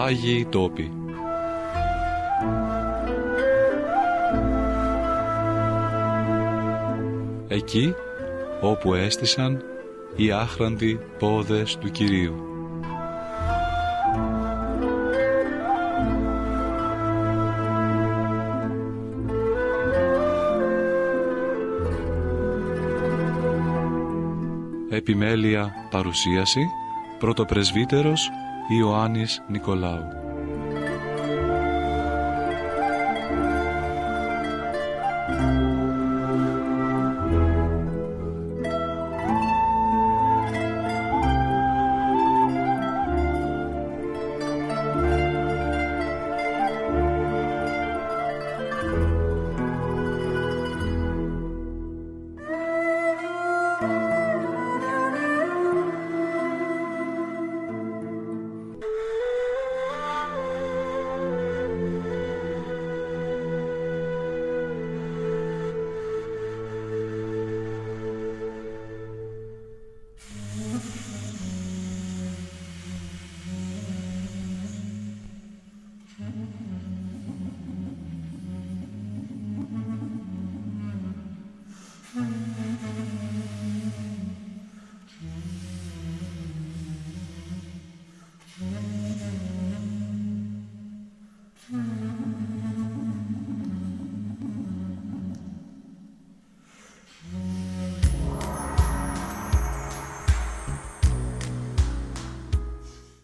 Άγιοι τόποι. Εκεί όπου έστησαν οι άχραντοι πόδες του Κυρίου. Επιμέλεια παρουσίαση πρωτοπρεσβύτερος Ιωάννης Νικολάου.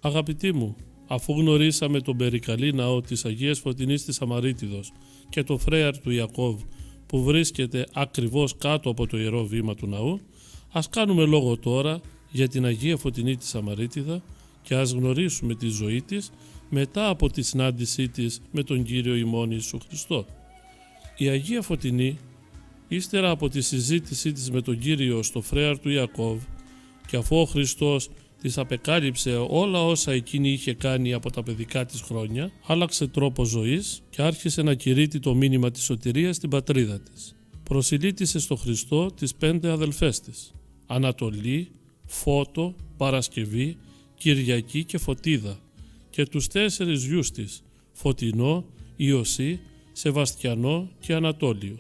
Αγαπητοί μου, αφού γνωρίσαμε τον περικαλή ναό της Αγίας Φωτεινής της Σαμαρίτιδος και το φρέαρ του Ιακώβ που βρίσκεται ακριβώς κάτω από το ιερό βήμα του ναού, ας κάνουμε λόγο τώρα για την Αγία Φωτεινή της Σαμαρίτιδα και ας γνωρίσουμε τη ζωή της μετά από τη συνάντησή της με τον Κύριο ημών Ιησού Χριστό. Η Αγία Φωτεινή, ύστερα από τη συζήτησή της με τον Κύριο στο φρέαρ του Ιακώβ και αφού ο Χριστός της απεκάλυψε όλα όσα εκείνη είχε κάνει από τα παιδικά της χρόνια, άλλαξε τρόπο ζωής και άρχισε να κηρύττει το μήνυμα της σωτηρίας στην πατρίδα της. Προσιλήτησε στο Χριστό τις 5 αδελφές της, Ανατολή, Φώτο, Παρασκευή, Κυριακή και Φωτίδα, και τους 4 γιους της, Φωτεινό, Ιωσή, Σεβαστιανό και Ανατόλιο.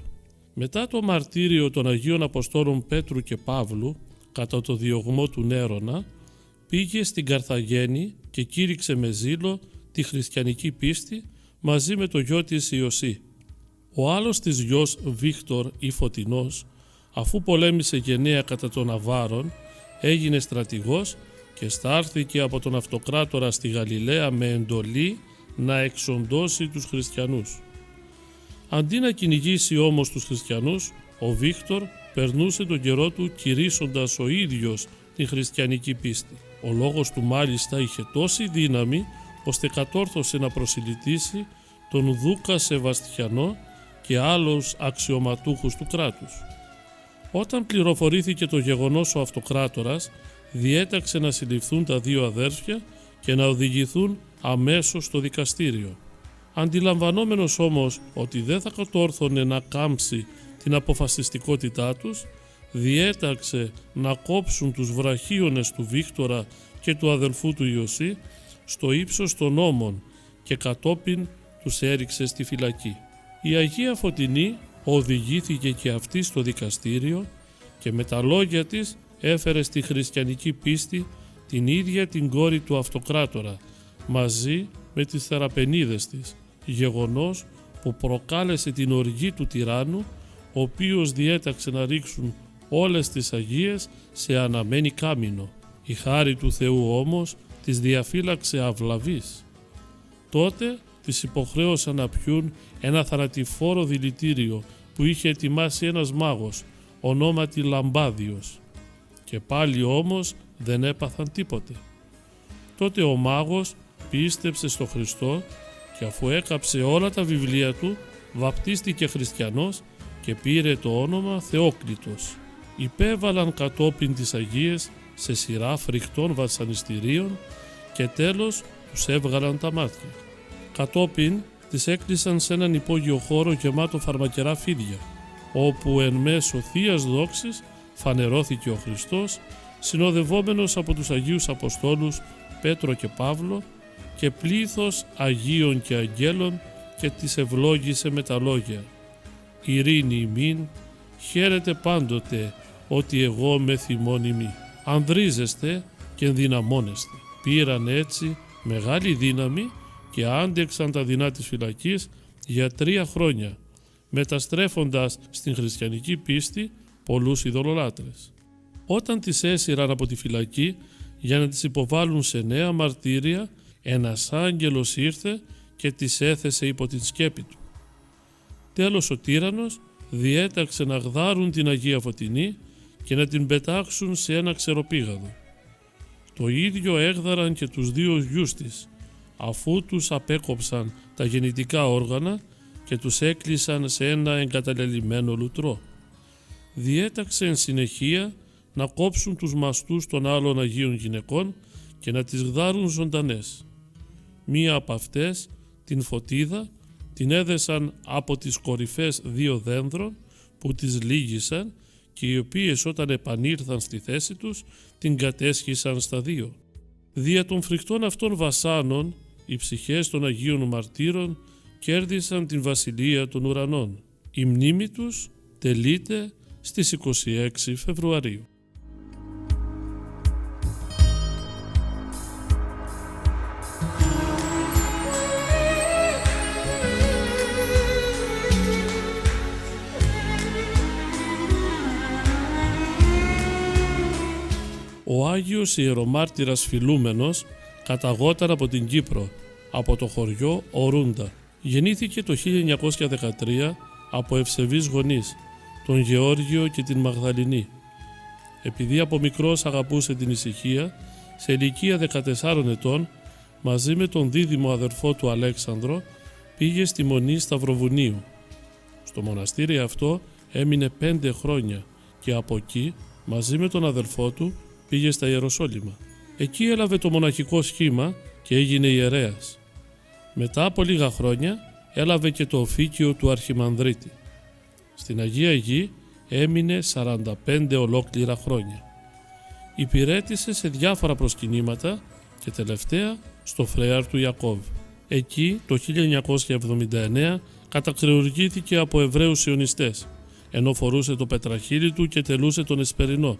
Μετά το μαρτύριο των Αγίων Αποστόλων Πέτρου και Παύλου, κατά το διωγμό του Νέρονα, πήγε στην Καρθαγένη και κήρυξε με ζήλο τη χριστιανική πίστη μαζί με το γιο της Ιωσή. Ο άλλος της γιος Βίκτορ ή Φωτεινός, αφού πολέμησε γενναία κατά των Αβάρων, έγινε στρατηγός και στάρθηκε από τον αυτοκράτορα στη Γαλιλαία με εντολή να εξοντώσει τους χριστιανούς. Αντί να κυνηγήσει όμως τους χριστιανούς, ο Βίκτορ περνούσε τον καιρό του κηρύσσοντας ο ίδιος την χριστιανική πίστη. Ο λόγος του μάλιστα είχε τόση δύναμη ώστε κατόρθωσε να προσιλητήσει τον Δούκα Σεβαστιανό και άλλους αξιωματούχους του κράτους. Όταν πληροφορήθηκε το γεγονός, ο αυτοκράτορας διέταξε να συλληφθούν τα 2 αδέρφια και να οδηγηθούν αμέσως στο δικαστήριο. Αντιλαμβανόμενος όμως ότι δεν θα κατόρθωνε να κάμψει την αποφασιστικότητά τους, διέταξε να κόψουν τους βραχίονες του Βίκτορα και του αδελφού του Ιωσή στο ύψος των ώμων και κατόπιν τους έριξε στη φυλακή. Η Αγία Φωτεινή οδηγήθηκε και αυτή στο δικαστήριο και με τα λόγια της έφερε στη χριστιανική πίστη την ίδια την κόρη του αυτοκράτορα μαζί με τις θεραπενίδες της, γεγονός που προκάλεσε την οργή του τυράννου, ο οποίος διέταξε να ρίξουν όλες τις Αγίες σε αναμένη κάμινο. Η χάρη του Θεού όμως τις διαφύλαξε αυλαβής. Τότε τις υποχρέωσαν να πιούν ένα θανατηφόρο δηλητήριο που είχε ετοιμάσει ένας μάγος, ονόματι Λαμπάδιος, και πάλι όμως δεν έπαθαν τίποτε. Τότε ο μάγος πίστεψε στο Χριστό και αφού έκαψε όλα τα βιβλία του, βαπτίστηκε χριστιανός και πήρε το όνομα Θεόκλητος. Υπέβαλαν κατόπιν τις Αγίες σε σειρά φρικτών βασανιστήριων και τέλος τους έβγαλαν τα μάτια. Κατόπιν τις έκλεισαν σε έναν υπόγειο χώρο γεμάτο φαρμακερά φίδια, όπου εν μέσω θείας δόξης φανερώθηκε ο Χριστός, συνοδευόμενος από τους Αγίους Αποστόλους Πέτρο και Παύλο, και πλήθος Αγίων και Αγγέλων και τις ευλόγησε με τα λόγια «Ειρήνη ημίν, χαίρετε πάντοτε ότι εγώ με θυμών ημί. Ανδρίζεστε και ενδυναμώνεστε». Πήραν έτσι μεγάλη δύναμη και άντεξαν τα δεινά της φυλακής για 3 χρόνια, μεταστρέφοντας στην χριστιανική πίστη πολλούς ειδωλολάτρες. Όταν τις έσυραν από τη φυλακή για να τις υποβάλουν σε νέα μαρτύρια, ένας άγγελος ήρθε και τις έθεσε υπό την σκέπη του. Τέλος ο τύραννος διέταξε να γδάρουν την Αγία Φωτεινή και να την πετάξουν σε ένα ξεροπήγαδο. Το ίδιο έγδαραν και τους 2 γιους της, αφού τους απέκοψαν τα γεννητικά όργανα και τους έκλεισαν σε ένα εγκαταλελειμμένο λουτρό. Διέταξε εν συνεχεία να κόψουν τους μαστούς των άλλων Αγίων γυναικών και να τις γδάρουν ζωντανές. Μία από αυτές, την Φωτίδα, την έδεσαν από τις κορυφές 2 δένδρων που τις λύγησαν και οι οποίες όταν επανήλθαν στη θέση τους την κατέσχισαν στα 2. Δια των φρικτών αυτών βασάνων, οι ψυχές των Αγίων Μαρτύρων κέρδισαν την Βασιλεία των Ουρανών. Η μνήμη τους τελείται στις 26 Φεβρουαρίου. Ο Άγιος Ιερομάρτυρας Φιλούμενος καταγόταν από την Κύπρο, από το χωριό Ορούντα. Γεννήθηκε το 1913 από ευσεβείς γονείς, τον Γεώργιο και την Μαγδαληνή. Επειδή από μικρός αγαπούσε την ησυχία, σε ηλικία 14 ετών, μαζί με τον δίδυμο αδερφό του Αλέξανδρο, πήγε στη Μονή Σταυροβουνίου. Στο μοναστήρι αυτό έμεινε 5 χρόνια και από εκεί, μαζί με τον αδερφό του, πήγε στα Ιεροσόλυμα. Εκεί έλαβε το μοναχικό σχήμα και έγινε ιερέας. Μετά από λίγα χρόνια έλαβε και το οφίκιο του Αρχιμανδρίτη. Στην Αγία Γη έμεινε 45 ολόκληρα χρόνια. Υπηρέτησε σε διάφορα προσκυνήματα και τελευταία στο Φρέαρ του Ιακώβ. Εκεί το 1979 κατακρεουργήθηκε από Εβραίους Ιωνιστές, ενώ φορούσε το πετραχύλι του και τελούσε τον Εσπερινό,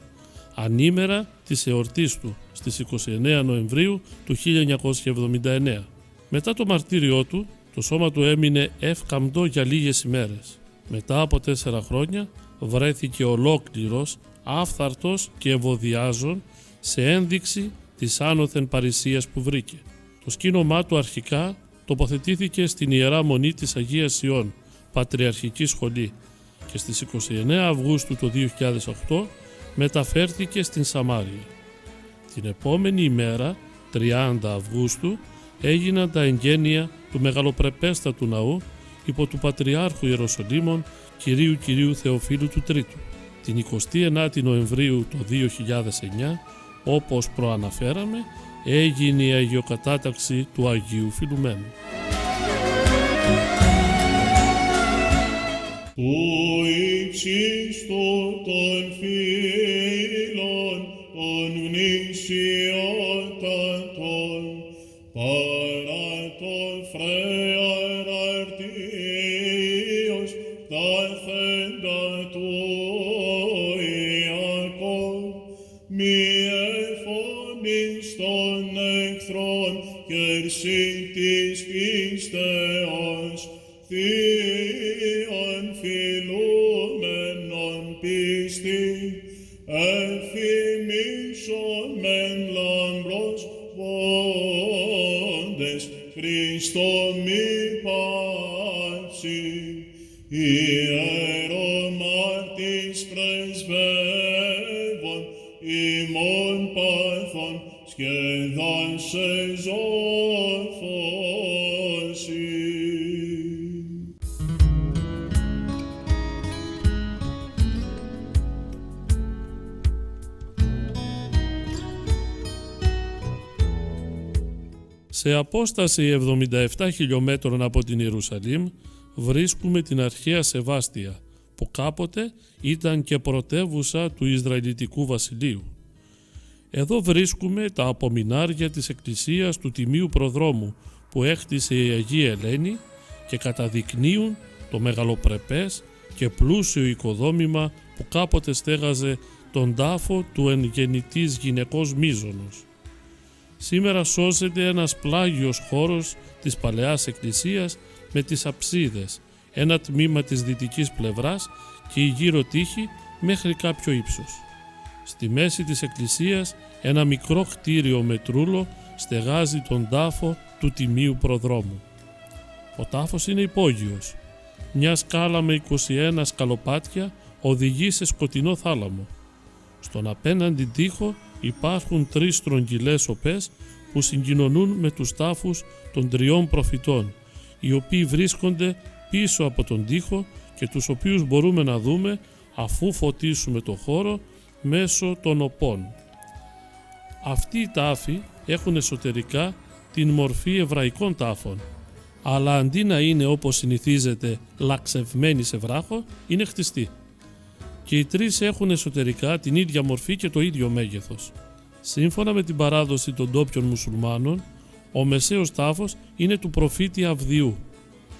ανήμερα της εορτής του στις 29 Νοεμβρίου του 1979. Μετά το μαρτύριό του, το σώμα του έμεινε εύκαμπτο για λίγες ημέρες. Μετά από 4 χρόνια βρέθηκε ολόκληρος, άφθαρτος και ευωδιάζων σε ένδειξη της άνωθεν παρησίας που βρήκε. Το σκήνομά του αρχικά τοποθετήθηκε στην Ιερά Μονή της Αγίας Ιών, Πατριαρχική Σχολή, και στις 29 Αυγούστου του 2008 μεταφέρθηκε στην Σαμάρια. Την επόμενη ημέρα, 30 Αυγούστου, έγιναν τα εγγένεια του μεγαλοπρεπέστατου ναού υπό του Πατριάρχου Ιεροσολύμων Κυρίου Θεοφίλου του Τρίτου. Την 29η Νοεμβρίου του 2009, όπως προαναφέραμε, έγινε η αγιοκατάταξη του Αγίου Φιλουμένου. Ο ύψιστο των φίλων των γνησιότατων παρά τον Φρέαρ αρτίος ταθέντα του Ιακώβ μη εφωνείς των εχθρών κερσί της πίστεως Θείον φιλούμενον πίστη εφημίσομεν λαμπρός πόντες Χριστό μη πάψει ιερομάρτης πρεσβεύων ημών πάθων σχεδάσε ζώφωση. Σε απόσταση 77 χιλιόμετρων από την Ιερουσαλήμ βρίσκουμε την αρχαία Σεβάστια, που κάποτε ήταν και πρωτεύουσα του Ισραηλιτικού βασιλείου. Εδώ βρίσκουμε τα απομεινάρια της εκκλησίας του Τιμίου Προδρόμου που έκτισε η Αγία Ελένη και καταδεικνύουν το μεγαλοπρεπές και πλούσιο οικοδόμημα που κάποτε στέγαζε τον τάφο του εν γεννητής γυναικός μίζωνος. Σήμερα σώζεται ένας πλάγιος χώρος της παλαιάς εκκλησίας με τις αψίδες, ένα τμήμα της δυτικής πλευράς και η γύρω τείχη μέχρι κάποιο ύψος. Στη μέση της εκκλησίας ένα μικρό κτίριο με τρούλο στεγάζει τον τάφο του Τιμίου Προδρόμου. Ο τάφος είναι υπόγειος. Μια σκάλα με 21 σκαλοπάτια οδηγεί σε σκοτεινό θάλαμο. Στον απέναντι τοίχο υπάρχουν 3 στρογγυλές οπές που συγκοινωνούν με τους τάφους των 3 προφητών, οι οποίοι βρίσκονται πίσω από τον τοίχο και τους οποίους μπορούμε να δούμε αφού φωτίσουμε το χώρο μέσω των οπών. Αυτοί οι τάφοι έχουν εσωτερικά την μορφή εβραϊκών τάφων, αλλά αντί να είναι όπως συνηθίζεται λαξευμένοι σε βράχο, είναι χτιστοί. Και οι 3 έχουν εσωτερικά την ίδια μορφή και το ίδιο μέγεθος. Σύμφωνα με την παράδοση των ντόπιων μουσουλμάνων, ο μεσαίος τάφος είναι του προφήτη Αβδιού,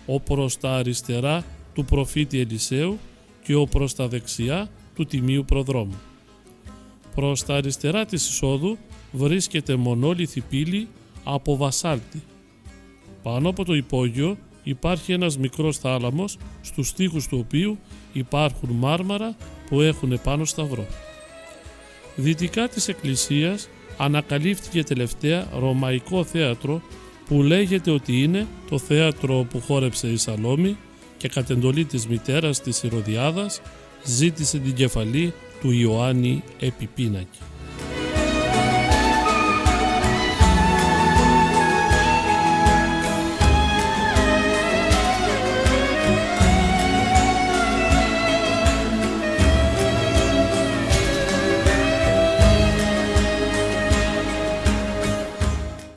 ο προς τα αριστερά του προφήτη Ελισαίου και ο προς τα δεξιά του Τιμίου Προδρόμου. Προς τα αριστερά της εισόδου βρίσκεται μονόλιθη πύλη από βασάλτη. Πάνω από το υπόγειο υπάρχει ένας μικρός θάλαμος, στους τοίχους του οποίου υπάρχουν μάρμαρα που έχουν πάνω σταυρό. Δυτικά της εκκλησίας ανακαλύφθηκε τελευταία ρωμαϊκό θέατρο που λέγεται ότι είναι το θέατρο που χόρεψε η Σαλόμη και κατ' εντολή της μητέρας της Ηρωδιάδας ζήτησε την κεφαλή του Ιωάννη Επιπίνακη.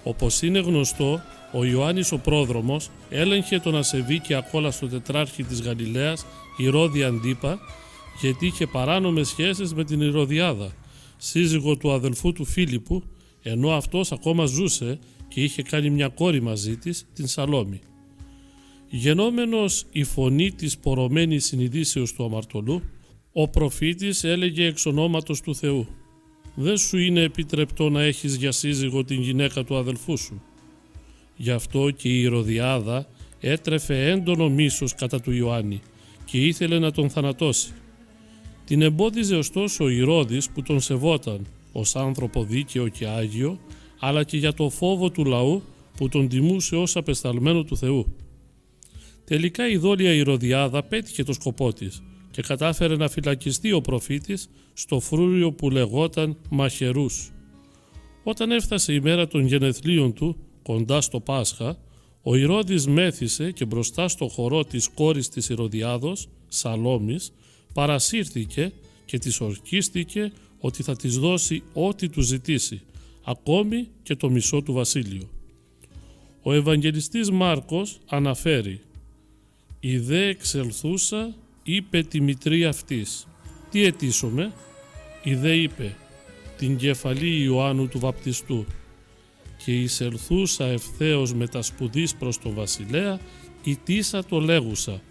Όπως είναι γνωστό, ο Ιωάννης ο Πρόδρομος έλεγχε τον ασεβή και ακόλαστο τετράρχη της Γαλιλαίας Ηρώδη Αντίπα, γιατί είχε παράνομες σχέσεις με την Ηρωδιάδα, σύζυγο του αδελφού του Φίλιππου, ενώ αυτός ακόμα ζούσε και είχε κάνει μια κόρη μαζί της, την Σαλόμη. Γενόμενος η φωνή της πορωμένης συνειδήσεως του αμαρτωλού, ο προφήτης έλεγε εξ ονόματος του Θεού: «Δεν σου είναι επιτρεπτό να έχεις για σύζυγο την γυναίκα του αδελφού σου». Γι' αυτό και η Ηρωδιάδα έτρεφε έντονο μίσος κατά του Ιωάννη και ήθελε να τον θανατώσει. Την εμπόδιζε ωστόσο ο Ηρώδης που τον σεβόταν ως άνθρωπο δίκαιο και άγιο, αλλά και για το φόβο του λαού που τον τιμούσε ως απεσταλμένο του Θεού. Τελικά η δόλια Ηρωδιάδα πέτυχε το σκοπό της και κατάφερε να φυλακιστεί ο προφήτης στο φρούριο που λεγόταν Μαχερούς. Όταν έφτασε η μέρα των γενεθλίων του, κοντά στο Πάσχα, ο Ηρώδης μέθησε και μπροστά στο χορό της κόρης της Ηρωδιάδος, Σαλόμης, παρασύρθηκε και της ορκίστηκε ότι θα της δώσει ό,τι του ζητήσει, ακόμη και το μισό του βασίλειο. Ο Ευαγγελιστής Μάρκος αναφέρει: «Η δε εξελθούσα είπε τη μητρή αυτής, τι αιτήσομε?» Η δε είπε, την κεφαλή Ιωάννου του Βαπτιστού. Και εισελθούσα ευθέως με τα σπουδής προς τον βασιλέα, ητήσα το λέγουσα,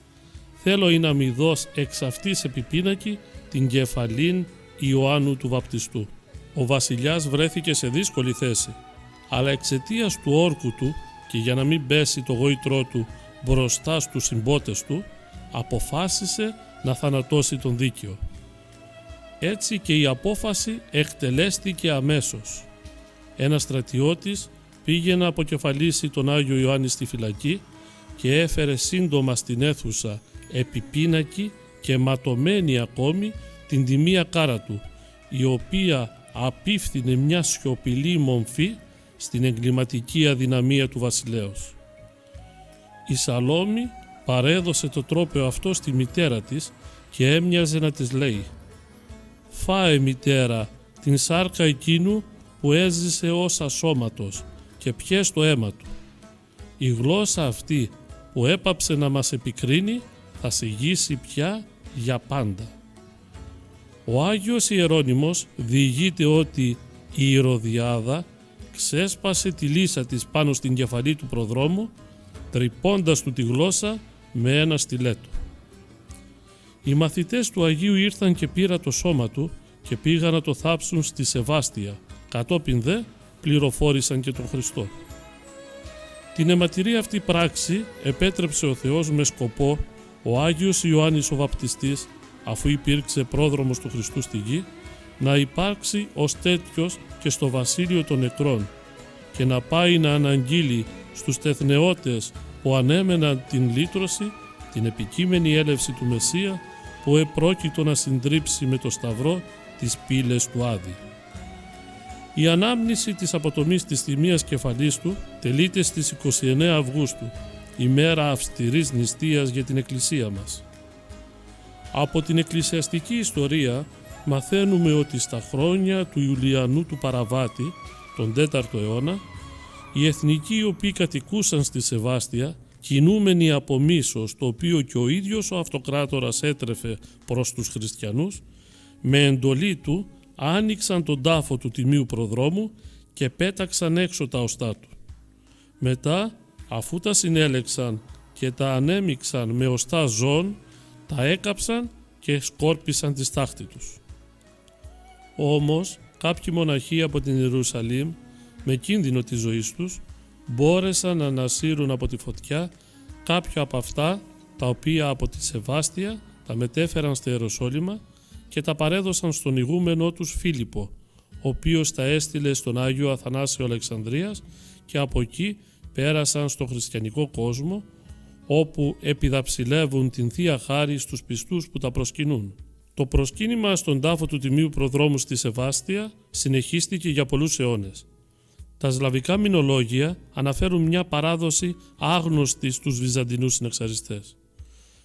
θέλω ή να μη δώσει εξ αυτής επιπίνακη την κεφαλήν Ιωάννου του Βαπτιστού. Ο βασιλιάς βρέθηκε σε δύσκολη θέση, αλλά εξαιτίας του όρκου του και για να μην πέσει το γόητρό του μπροστά στους συμπότες του, αποφάσισε να θανατώσει τον δίκαιο. Έτσι και η απόφαση εκτελέστηκε αμέσως. Ένας στρατιώτης πήγε να αποκεφαλίσει τον Άγιο Ιωάννη στη φυλακή και έφερε σύντομα στην αίθουσα επιπίνακη και ματωμένη ακόμη την τιμία κάρα του, η οποία απίφθινε μια σιωπηλή μομφή στην εγκληματική αδυναμία του βασιλέως. Η Σαλόμη παρέδωσε το τρόπαιο αυτό στη μητέρα της και έμοιαζε να της λέει: «Φάε, μητέρα, την σάρκα εκείνου που έζησε ως ασώματος και πιες το αίμα του. Η γλώσσα αυτή που έπαψε να μας επικρίνει θα σιγήσει πια για πάντα». Ο Άγιος Ιερώνυμος διηγείται ότι Η Ηρωδιάδα ξέσπασε τη λύσα της πάνω στην κεφαλή του προδρόμου, τρυπώντας του τη γλώσσα με ένα στιλέτο. Οι μαθητές του Αγίου ήρθαν και πήραν το σώμα του και πήγαν να το θάψουν στη Σεβάστια, κατόπιν δε πληροφόρησαν και τον Χριστό. Την αιματηρή αυτή πράξη επέτρεψε ο Θεός με σκοπό ο Άγιος Ιωάννης ο Βαπτιστής, αφού υπήρξε πρόδρομος του Χριστού στη γη, να υπάρξει ως τέτοιος και στο βασίλειο των νεκρών και να πάει να αναγγείλει στους τεθνεώτες που ανέμεναν την λύτρωση, την επικείμενη έλευση του Μεσσία που επρόκειτο να συντρίψει με το σταυρό τις πύλες του Άδη. Η ανάμνηση της αποτομής της τιμίας κεφαλής του τελείται στις 29 Αυγούστου, ημέρα αυστηρής νηστείας για την Εκκλησία μας. Από την εκκλησιαστική ιστορία μαθαίνουμε ότι στα χρόνια του Ιουλιανού του Παραβάτη, τον 4ο αιώνα, οι εθνικοί οι οποίοι κατοικούσαν στη Σεβάστια, κινούμενοι από μίσος, το οποίο και ο ίδιος ο αυτοκράτορας έτρεφε προς τους χριστιανούς, με εντολή του άνοιξαν τον τάφο του Τιμίου Προδρόμου και πέταξαν έξω τα οστά του. Μετά, αφού τα συνέλεξαν και τα ανέμιξαν με οστά ζώων, τα έκαψαν και σκόρπισαν τη στάχτη τους. Όμως, κάποιοι μοναχοί από την Ιερουσαλήμ, με κίνδυνο της ζωής τους, μπόρεσαν να ανασύρουν από τη φωτιά κάποια από αυτά τα οποία από τη Σεβάστια τα μετέφεραν στα Ιεροσόλυμα και τα παρέδωσαν στον ηγούμενό τους Φίλιππο, ο οποίος τα έστειλε στον Άγιο Αθανάσιο Αλεξανδρίας και από εκεί πέρασαν στο χριστιανικό κόσμο, όπου επιδαψιλεύουν την Θεία Χάρη στους πιστούς που τα προσκυνούν. Το προσκύνημα στον τάφο του Τιμίου Προδρόμου στη Σεβάστια συνεχίστηκε για πολλούς αιώνες. Τα σλαβικά μηνολόγια αναφέρουν μια παράδοση άγνωστη στους Βυζαντινούς συνεξαριστές.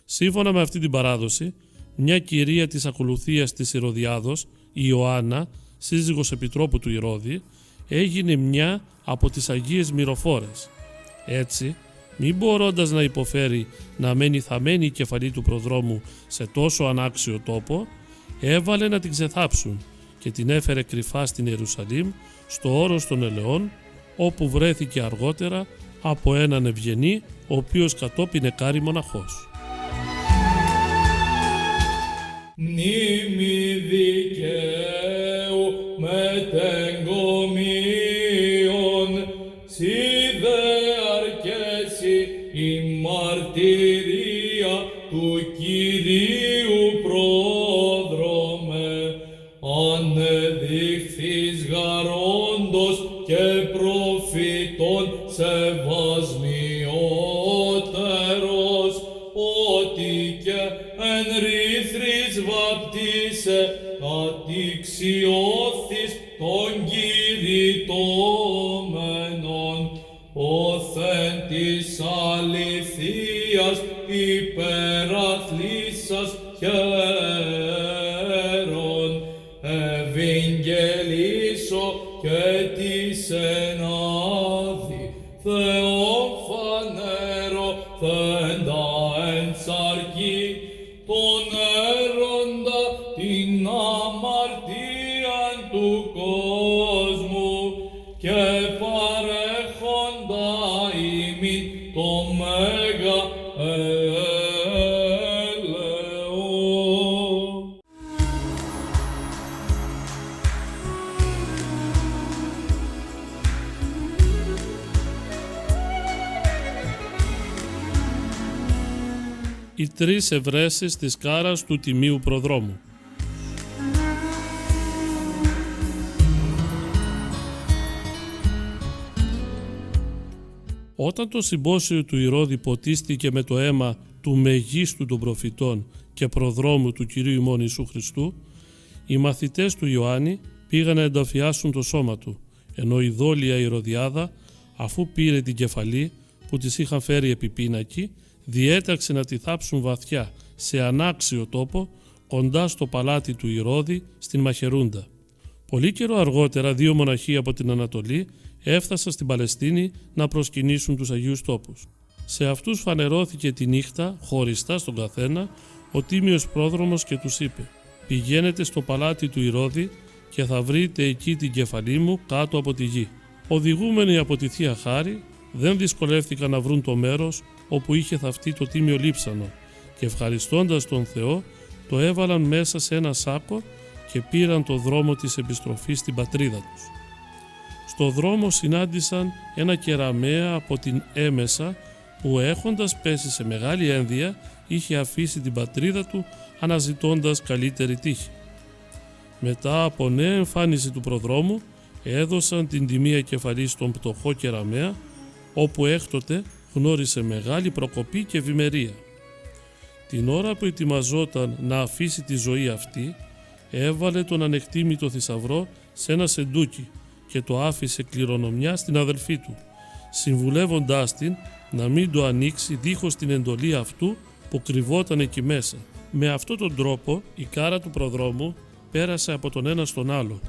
Σύμφωνα με αυτή την παράδοση, μια κυρία της ακολουθίας της Ηρωδιάδος, η Ιωάννα, σύζυγος επιτρόπου του Ηρώδη, έγινε μια από τις Αγίες Μυροφόρες. Έτσι, μη μπορώντας να υποφέρει να μένει θαμένη η κεφαλή του προδρόμου σε τόσο ανάξιο τόπο, έβαλε να την ξεθάψουν και την έφερε κρυφά στην Ιερουσαλήμ, στο όρος των Ελαιών, όπου βρέθηκε αργότερα από έναν ευγενή, ο οποίος κατόπιν εκάρη μοναχός. Μνήμη δικαίου μετεγκομίων, σι δε αρκέσει η μαρτυρία του Κυρίου πρόδρομε, ανεδείχθης γαρόντος και προφητών σεβασμιότερος, ότι και εν ρήθρης βαπτίσε κατηξιώθης των κηρυτώμενων, όθεν της αληθείας υπεραθλήσας χαίρον, ευηγγελίσω και της εν άδη Θεόν φανέρο θέντα εν σαρκή, τον έροντα την αμαρτίαν του κόσμου και παρέχοντα ημίν το μέγα έλεον. Οι τρεις ευρέσεις της κάρας του Τιμίου Προδρόμου. Όταν το συμπόσιο του Ηρώδη ποτίστηκε με το αίμα του μεγίστου των προφητών και προδρόμου του Κυρίου ημών Ιησού Χριστού, οι μαθητές του Ιωάννη πήγαν να ενταφιάσουν το σώμα του, ενώ η δόλια Ηρωδιάδα, αφού πήρε την κεφαλή που της είχαν φέρει επί πίνακι, διέταξε να τη θάψουν βαθιά σε ανάξιο τόπο κοντά στο παλάτι του Ηρώδη στην Μαχαιρούντα. Πολύ καιρό αργότερα δύο μοναχοί από την Ανατολή έφτασαν στην Παλαιστίνη να προσκυνήσουν τους Αγίους Τόπους. Σε αυτούς φανερώθηκε τη νύχτα, χωριστά στον καθένα, ο τίμιος πρόδρομος και τους είπε: «Πηγαίνετε στο παλάτι του Ηρώδη και θα βρείτε εκεί την κεφαλή μου κάτω από τη γη». Οδηγούμενοι από τη Θεία Χάρη δεν δυσκολεύτηκαν να βρουν το μέρος όπου είχε θαυτεί το τίμιο λείψανο και ευχαριστώντας τον Θεό το έβαλαν μέσα σε ένα σάκο και πήραν το δρόμο της επιστροφής στην πατρίδα τους. Στο δρόμο συνάντησαν ένα κεραμαία από την Έμεσα που έχοντας πέσει σε μεγάλη ένδια είχε αφήσει την πατρίδα του αναζητώντας καλύτερη τύχη. Μετά από νέα εμφάνιση του προδρόμου έδωσαν την τιμία κεφαλή στον πτωχό κεραμαία, όπου έκτοτε γνώρισε μεγάλη προκοπή και ευημερία. Την ώρα που ετοιμαζόταν να αφήσει τη ζωή αυτή, έβαλε τον ανεκτήμητο θησαυρό σε ένα σεντούκι και το άφησε κληρονομιά στην αδελφή του, συμβουλεύοντάς την να μην το ανοίξει δίχως την εντολή αυτού που κρυβόταν εκεί μέσα. Με αυτόν τον τρόπο η κάρα του προδρόμου πέρασε από τον ένα στον άλλο,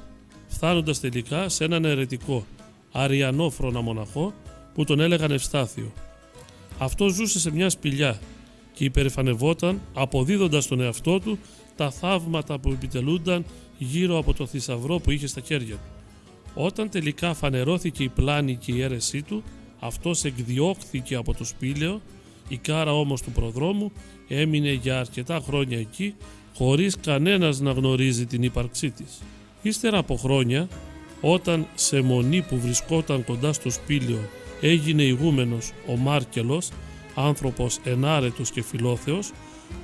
φτάνοντας τελικά σε έναν αιρετικό, αριανόφρονα μοναχό που τον έλεγαν Ευστάθιο. Αυτό ζούσε σε μια σπηλιά και υπερηφανευόταν αποδίδοντας τον εαυτό του τα θαύματα που επιτελούνταν γύρω από το θησαυρό που είχε στα χέρια του. Όταν τελικά φανερώθηκε η πλάνη και η αίρεσή του, αυτός εκδιώχθηκε από το σπήλαιο, η κάρα όμως του προδρόμου έμεινε για αρκετά χρόνια εκεί, χωρίς κανένας να γνωρίζει την ύπαρξή της. Ύστερα από χρόνια, όταν σε μονή που βρισκόταν κοντά στο σπήλαιο έγινε ηγούμενος ο Μάρκελος, άνθρωπος ενάρετος και φιλόθεος,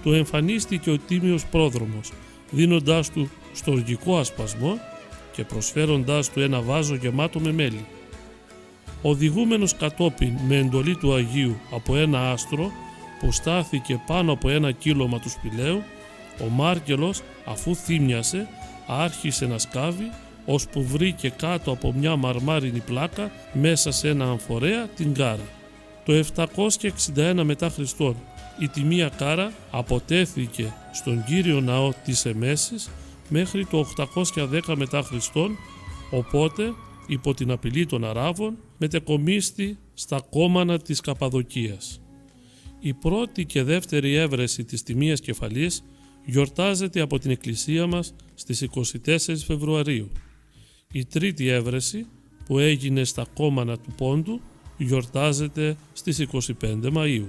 του εμφανίστηκε ο τίμιος πρόδρομος, δίνοντάς του στοργικό ασπασμό και προσφέροντάς του ένα βάζο γεμάτο με μέλι. Οδηγούμενος κατόπιν με εντολή του Αγίου από ένα άστρο που στάθηκε πάνω από ένα κύλωμα του σπηλαίου, ο Μάρκελος, αφού θύμιασε, άρχισε να σκάβει, ώσπου βρήκε κάτω από μια μαρμάρινη πλάκα μέσα σε ένα αμφορέα την κάρα. Το 761 μετά Χριστόν η τιμία κάρα αποτέθηκε στον Κύριο Ναό της Εμέσης μέχρι το 810 μετά Χριστόν, οπότε υπό την απειλή των Αράβων μετεκομίστη στα κόμανα της Καπαδοκίας. Η πρώτη και δεύτερη έβρεση της τιμίας κεφαλής γιορτάζεται από την Εκκλησία μας στις 24 Φεβρουαρίου. Η τρίτη έβρεση που έγινε στα κόμανα του Πόντου γιορτάζεται στις 25 Μαΐου.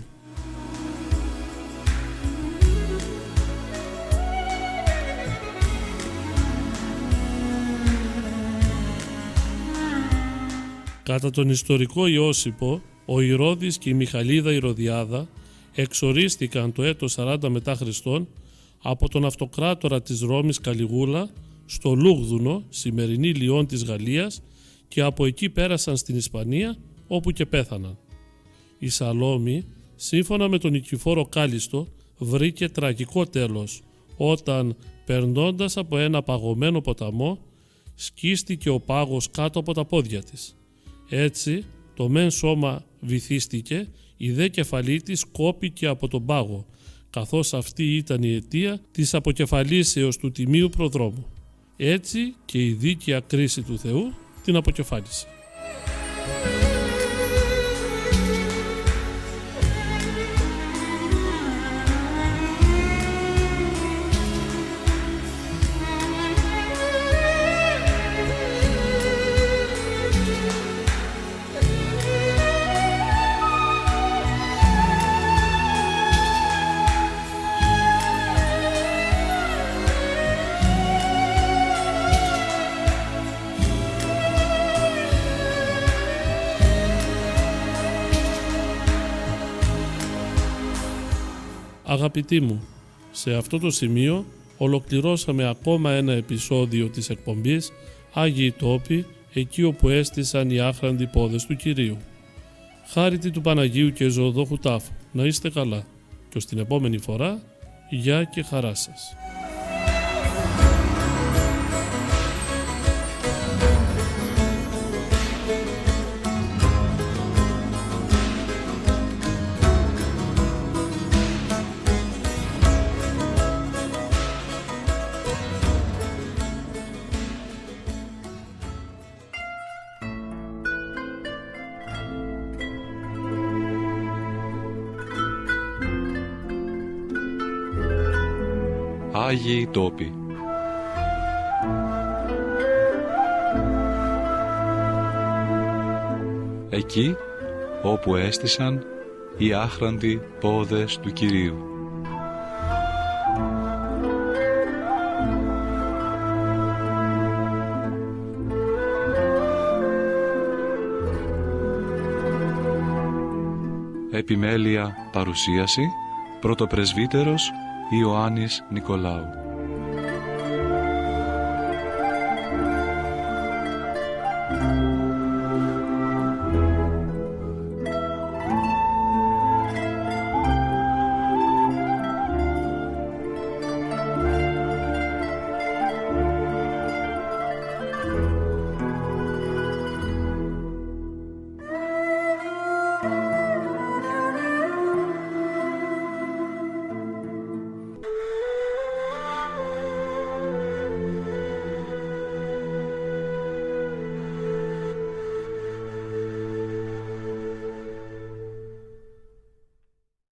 Κατά τον ιστορικό Ιώσυπο, ο Ηρώδης και η Μιχαλίδα Ηρωδιάδα εξορίστηκαν το έτος 40 μετά Χριστόν από τον αυτοκράτορα της Ρώμης Καλιγούλα στο Λούγδουνο, σημερινή Λιόν της Γαλλίας, και από εκεί πέρασαν στην Ισπανία, όπου και πέθαναν. Η Σαλόμη, σύμφωνα με τον Νικηφόρο Κάλιστο, βρήκε τραγικό τέλος όταν, περνώντας από ένα παγωμένο ποταμό, σκίστηκε ο πάγος κάτω από τα πόδια της. Έτσι, το μεν σώμα βυθίστηκε, η δε κεφαλή της κόπηκε από τον πάγο, καθώς αυτή ήταν η αιτία της αποκεφαλίσεως του τιμίου προδρόμου. Έτσι και η δίκαια κρίση του Θεού την αποκεφάλισε. Αγαπητοί μου, σε αυτό το σημείο ολοκληρώσαμε ακόμα ένα επεισόδιο της εκπομπής Άγιοι Τόποι, εκεί όπου έστησαν οι άχραντοι πόδες του Κυρίου. Χάρητη του Παναγίου και Ζωοδόχου Τάφου, να είστε καλά και ως την επόμενη φορά, γεια και χαρά σας. Άγιοι Τόποι. εκεί όπου έστησαν οι άχραντοι πόδες του Κυρίου. Επιμέλεια παρουσίαση πρωτοπρεσβύτερος Ιωάννης Νικολάου.